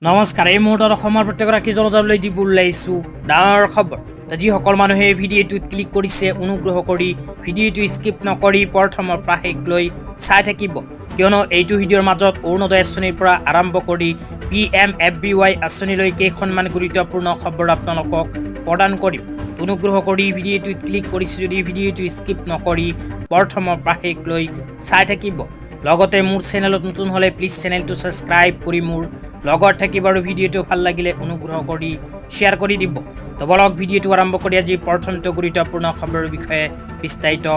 নমস্কাৰ। এই মুহূৰ্তত অসমৰ প্ৰত্যেকগৰাকী জনতালৈ দিব ওলাইছোঁ ডাঙৰ খবৰ। যিসকল মানুহে ভিডিঅ'টোত ক্লিক কৰিছে অনুগ্ৰহ কৰি ভিডিঅ'টো স্কিপ নকৰি প্ৰথমৰ পৰা শেষলৈ চাই থাকিব, কিয়নো এইটো ভিডিঅ'ৰ মাজত অৰুণোদয় আঁচনিৰ পৰা আৰম্ভ কৰি PMFBY আঁচনিলৈ কেইখনমান গুৰুত্বপূৰ্ণ খবৰ আপোনালোকক প্ৰদান কৰিম। অনুগ্ৰহ কৰি ভিডিঅ'টোত ক্লিক কৰিছে যদি ভিডিঅ'টো স্কিপ নকৰি প্ৰথমৰ পৰা শেষলৈ চাই থাকিব। লগতে মোৰ চেনেলত নতুন হলে প্লিজ চেনেলটো সাবস্ক্ৰাইব কৰি মোৰ লগত থাকিব আৰু ভিডিঅ'টো ভাল লাগিলে অনুগ্ৰহ কৰি শ্বেয়াৰ কৰি দিব। তো বলক ভিডিঅ'টো আৰম্ভ কৰি আজি প্ৰথমটো গুৰুত্বপূৰ্ণ খবৰৰ বিষয়ে বিস্তাৰিত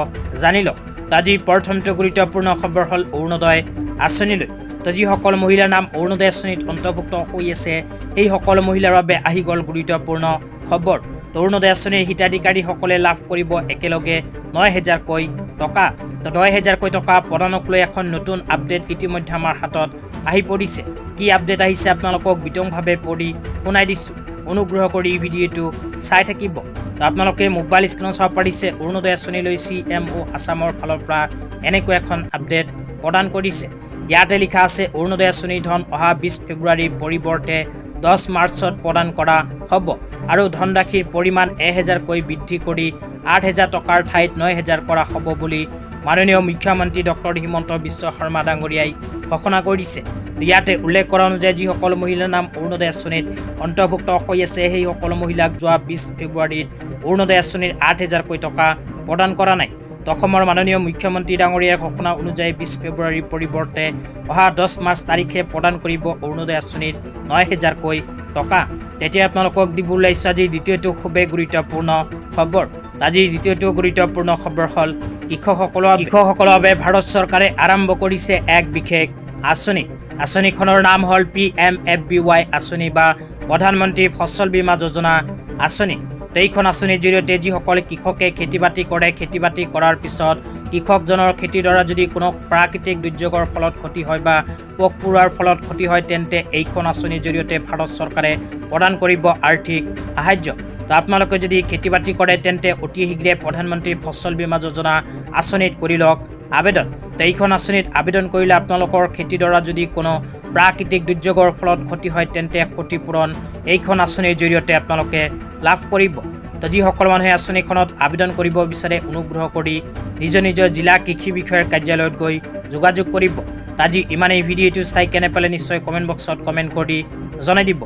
জানি লওক। আজি প্ৰথমটো গুৰুত্বপূৰ্ণ খবৰ হ'ল অৰুণোদয় আঁচনিলৈ। তো যিসকল মহিলাৰ নাম অৰুণোদয় আঁচনিত অন্তৰ্ভুক্ত হৈ আছে সেই সকলো মহিলাৰ বাবে আহি গ'ল গুৰুত্বপূৰ্ণ খবৰ। অৰুণোদয় আঁচনিৰ হিতাধিকাৰীসকলে লাভ কৰিব একেলগে ৯,০০০কৈ টকা। তো ৯,০০০কৈ টকা প্ৰদানক লৈ এখন নতুন আপডেট ইতিমধ্যে আমাৰ হাতত আহি পৰিছে। কি আপডেট আহিছে আপোনালোকক বিতংভাৱে পঢ়ি শুনাই দিছোঁ, অনুগ্ৰহ কৰি ভিডিঅ'টো চাই থাকিব। তো আপোনালোকে মোবাইল স্ক্ৰীণত চাব পাৰিছে অৰুণোদয় আঁচনিলৈ CMO আছামৰ ফালৰ পৰা এনেকৈ এখন আপডেট প্ৰদান কৰিছে। ইয়াতে লিখা আছে অৰুণোদয় আঁচনিৰ ধন অহা ২০ ফেব্ৰুৱাৰীৰ পৰিৱৰ্তে 10 মাৰ্চত প্ৰদান কৰা হ'ব আৰু ধনৰাশিৰ পৰিমাণ ১,০০০কৈ বৃদ্ধি কৰি ৮,০০০ টকাৰ ঠাইত ৯,০০০ কৰা হ'ব বুলি মাননীয় মুখ্যমন্ত্ৰী ডক্টৰ হিমন্ত বিশ্ব শৰ্মা ডাঙৰীয়াই ঘোষণা কৰিছে। ইয়াতে উল্লেখ কৰা অনুযায়ী যিসকল মহিলাৰ নাম অৰুণোদয় আঁচনিত অন্তৰ্ভুক্ত হৈ আছে সেই সকলো মহিলাক যোৱা ২০ ফেব্ৰুৱাৰীত অৰুণোদয় আঁচনিৰ ৮,০০০কৈ টকা প্ৰদান কৰা নাই। অসমৰ মাননীয় মুখ্যমন্ত্ৰী ডাঙৰীয়াৰ ঘোষণা অনুযায়ী ২০ ফেব্ৰুৱাৰীৰ পৰিৱৰ্তে অহা 10 মাৰ্চ তাৰিখে প্ৰদান কৰিব অৰুণোদয় আঁচনিৰ ৯,০০০কৈ টকা। তেতিয়া আপোনালোকক দিব ওলাইছোঁ আজি দ্বিতীয়টো খুবেই গুৰুত্বপূৰ্ণ খবৰ। আজিৰ দ্বিতীয়টো গুৰুত্বপূৰ্ণ খবৰ হ'ল কৃষকসকলৰ বাবে ভাৰত চৰকাৰে আৰম্ভ কৰিছে এক বিশেষ আঁচনি। আঁচনিখনৰ নাম হ'ল PMFBY আঁচনি বা প্ৰধানমন্ত্ৰী ফচল বীমা যোজনা আঁচনি। এইখন আঁচনিৰ জৰিয়তে যিসকলে কৃষকে খেতি বাতি কৰে, খেতি বাতি কৰাৰ পিছত কৃষকজনৰ খেতিৰ দ্বাৰা যদি কোনো প্ৰাকৃতিক দুৰ্যোগৰ ফলত ক্ষতি হয় বা পোক পৰুৱাৰ ফলত ক্ষতি হয় তেন্তে এইখন আঁচনিৰ জৰিয়তে ভাৰত চৰকাৰে প্ৰদান কৰিব আৰ্থিক সাহায্য। তো আপোনালোকে যদি খেতি বাতি কৰে তেন্তে অতি শীঘ্ৰে প্ৰধানমন্ত্ৰী ফচল বীমা যোজনা আঁচনিত কৰি লওক আবেদন। তো এইখন আঁচনিত আবেদন কৰিলে আপোনালোকৰ খেতিৰ দ্বাৰা যদি কোনো প্ৰাকৃতিক দুৰ্যোগৰ ফলত ক্ষতি হয় তেন্তে ক্ষতিপূৰণ এইখন আঁচনিৰ জৰিয়তে আপোনালোকে লাভ কৰিব। তো যিসকল মানুহে আঁচনিখনত আবেদন কৰিব বিচাৰে অনুগ্ৰহ কৰি নিজৰ জিলা কৃষি বিষয়াৰ কাৰ্যালয়ত গৈ যোগাযোগ কৰিব। আজি ইমানেই। ভিডিঅ'টো চাই কেনে পালে নিশ্চয় কমেণ্ট বক্সত কমেণ্ট কৰি জনাই দিব।